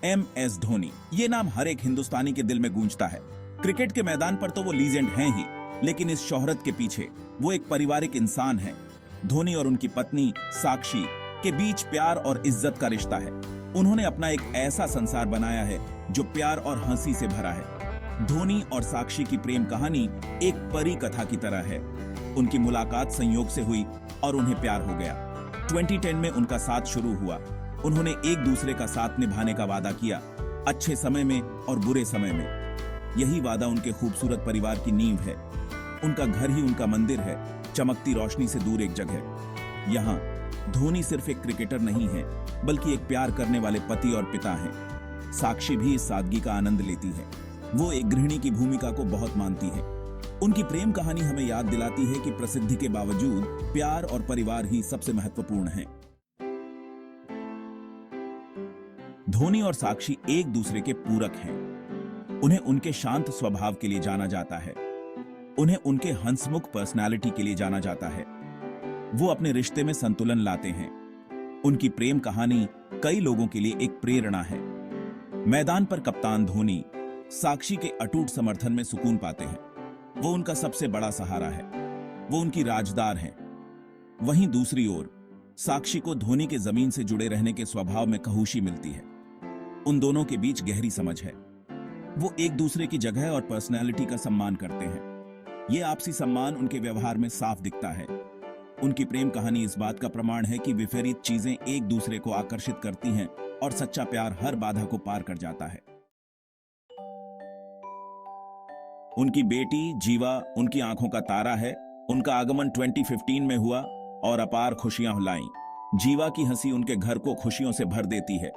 MS Dhoni, ये नाम हर एक हिंदुस्तानी के दिल में गूंजता है। क्रिकेट के मैदान पर तो वो लीजेंड हैं ही, लेकिन इस शोहरत के पीछे वो एक पारिवारिक इंसान है। धोनी और उनकी पत्नी साक्षी के बीच प्यार और इज्जत का रिश्ता है। उन्होंने अपना एक ऐसा संसार बनाया है जो प्यार और हंसी से भरा है। धोनी और साक्षी की प्रेम कहानी एक परी कथा की तरह है। उनकी मुलाकात संयोग से हुई और उन्हें प्यार हो गया। 2010 में उनका साथ शुरू हुआ। उन्होंने एक दूसरे का साथ निभाने का वादा किया, अच्छे समय में और बुरे समय में। यही वादा उनके खूबसूरत परिवार की नींव है। उनका घर ही उनका मंदिर है, चमकती रोशनी से दूर एक जगह। यहाँ धोनी सिर्फ एक क्रिकेटर नहीं है, बल्कि एक प्यार करने वाले पति और पिता हैं। साक्षी भी इस सादगी का आनंद लेती है। वो एक गृहिणी की भूमिका को बहुत मानती है। उनकी प्रेम कहानी हमें याद दिलाती है कि प्रसिद्धि के बावजूद प्यार और परिवार ही सबसे महत्वपूर्ण है। धोनी और साक्षी एक दूसरे के पूरक हैं। उन्हें उनके शांत स्वभाव के लिए जाना जाता है। उन्हें उनके हंसमुख पर्सनालिटी के लिए जाना जाता है। वो अपने रिश्ते में संतुलन लाते हैं। उनकी प्रेम कहानी कई लोगों के लिए एक प्रेरणा है। मैदान पर कप्तान धोनी साक्षी के अटूट समर्थन में सुकून पाते हैं। वो उनका सबसे बड़ा सहारा है। वो उनकी राजदार हैं। वहीं दूसरी ओर साक्षी को धोनी के जमीन से जुड़े रहने के स्वभाव में खहुशी मिलती है। उन दोनों के बीच गहरी समझ है। वो एक दूसरे की जगह और पर्सनैलिटी का सम्मान करते हैं। ये आपसी सम्मान उनके व्यवहार में साफ दिखता है। उनकी प्रेम कहानी इस बात का प्रमाण है कि विपरीत चीजें एक दूसरे को आकर्षित करती हैं और सच्चा प्यार हर बाधा को पार कर जाता है। उनकी बेटी जीवा उनकी आंखों का तारा है। उनका आगमन 2015 में हुआ और अपार खुशियां लाईं। जीवा की हंसी उनके घर को खुशियों से भर देती है।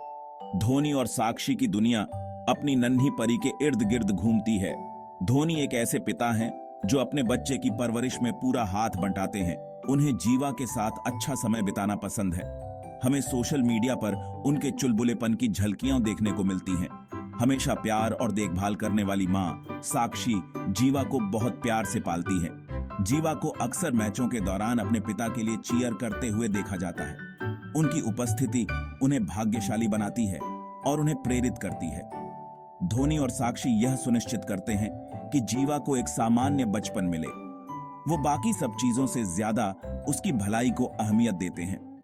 धोनी और साक्षी की दुनिया अपनी नन्ही परी के इर्द गिर्द घूमती है। धोनी एक ऐसे पिता हैं जो अपने बच्चे की परवरिश में पूरा हाथ बंटाते हैं। उन्हें जीवा के साथ अच्छा समय बिताना पसंद है। हमें सोशल मीडिया पर उनके चुलबुलेपन की झलकियां देखने को मिलती हैं। हमेशा प्यार और देखभाल करने वाली मां साक्षी जीवा को बहुत प्यार से पालती है। जीवा को अक्सर मैचों के दौरान अपने पिता के लिए चीयर करते हुए देखा जाता है। उनकी उपस्थिति उन्हें भाग्यशाली बनाती है और उन्हें प्रेरित करती है। धोनी और साक्षी यह सुनिश्चित करते हैं कि जीवा को एक सामान्य बचपन मिले। वो बाकी सब चीजों से ज्यादा उसकी भलाई को अहमियत देते हैं।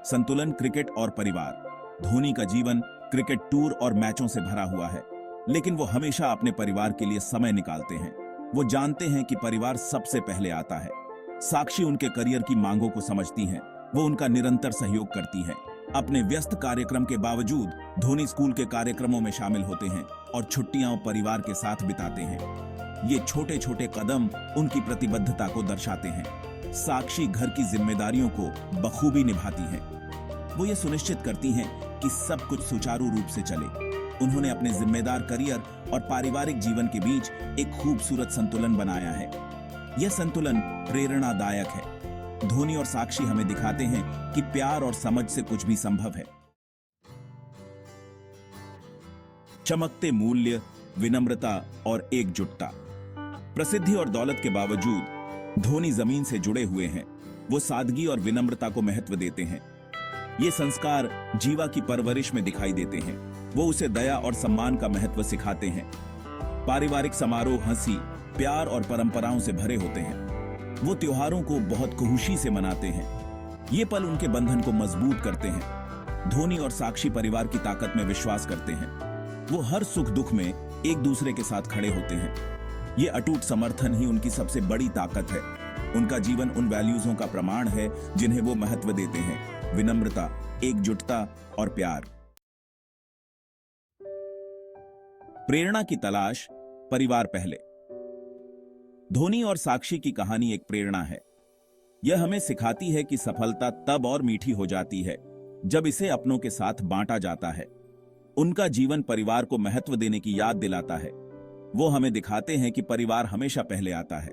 संतुलन, क्रिकेट और परिवार। धोनी का जीवन क्रिकेट टूर और मैचों से भरा हुआ है, लेकिन वो हमेशा अपने परिवार के लिए समय निकालते हैं। वो जानते हैं कि परिवार सबसे पहले आता है। साक्षी उनके करियर की मांगों को समझती हैं। वो उनका निरंतर सहयोग करती है। अपने व्यस्त कार्यक्रम के बावजूद धोनी स्कूल के कार्यक्रमों में शामिल होते हैं और छुट्टियां परिवार के साथ बिताते हैं। ये छोटे छोटे कदम उनकी प्रतिबद्धता को दर्शाते हैं। साक्षी घर की जिम्मेदारियों को बखूबी निभाती हैं। वो ये सुनिश्चित करती हैं कि सब कुछ सुचारू रूप से चले। उन्होंने अपने जिम्मेदार करियर और पारिवारिक जीवन के बीच एक खूबसूरत संतुलन बनाया है। यह संतुलन प्रेरणादायक है। धोनी और साक्षी हमें दिखाते हैं कि प्यार और समझ से कुछ भी संभव है। चमकते मूल्य, विनम्रता और एकजुटता। प्रसिद्धि और दौलत के बावजूद धोनी जमीन से जुड़े हुए हैं। वो सादगी और विनम्रता को महत्व देते हैं। ये संस्कार जीवा की परवरिश में दिखाई देते हैं। वो उसे दया और सम्मान का महत्व सिखाते हैं। पारिवारिक समारोह हंसी, प्यार और परंपराओं से भरे होते हैं। वो त्योहारों को बहुत खुशी से मनाते हैं। ये पल उनके बंधन को मजबूत करते हैं। धोनी और साक्षी परिवार की ताकत में विश्वास करते हैं। वो हर सुख दुख में एक दूसरे के साथ खड़े होते हैं। ये अटूट समर्थन ही उनकी सबसे बड़ी ताकत है। उनका जीवन उन वैल्यूजों का प्रमाण है जिन्हें वो महत्व देते हैं: विनम्रता, एकजुटता और प्यार। प्रेरणा की तलाश, परिवार पहले। धोनी और साक्षी की कहानी एक प्रेरणा है। यह हमें सिखाती है कि सफलता तब और मीठी हो जाती है जब इसे अपनों के साथ बांटा जाता है। उनका जीवन परिवार को महत्व देने की याद दिलाता है। वो हमें दिखाते हैं कि परिवार हमेशा पहले आता है।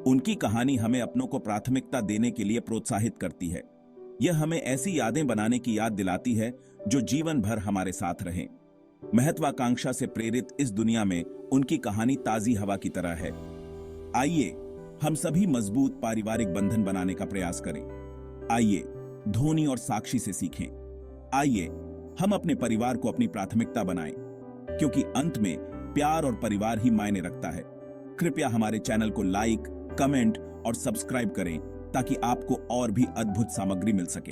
उनकी कहानी हमें अपनों को प्राथमिकता देने के लिए प्रोत्साहित करती है। यह हमें ऐसी यादें बनाने की याद दिलाती है जो जीवन भर हमारे साथ रहें। महत्वाकांक्षा से प्रेरित इस दुनिया में उनकी कहानी ताजी हवा की तरह है। आइए हम सभी मजबूत पारिवारिक बंधन बनाने का प्रयास करें। आइए धोनी और साक्षी से सीखें। आइए हम अपने परिवार को अपनी प्राथमिकता बनाएं, क्योंकि अंत में प्यार और परिवार ही मायने रखता है। कृपया हमारे चैनल को लाइक, कमेंट और सब्सक्राइब करें ताकि आपको और भी अद्भुत सामग्री मिल सके।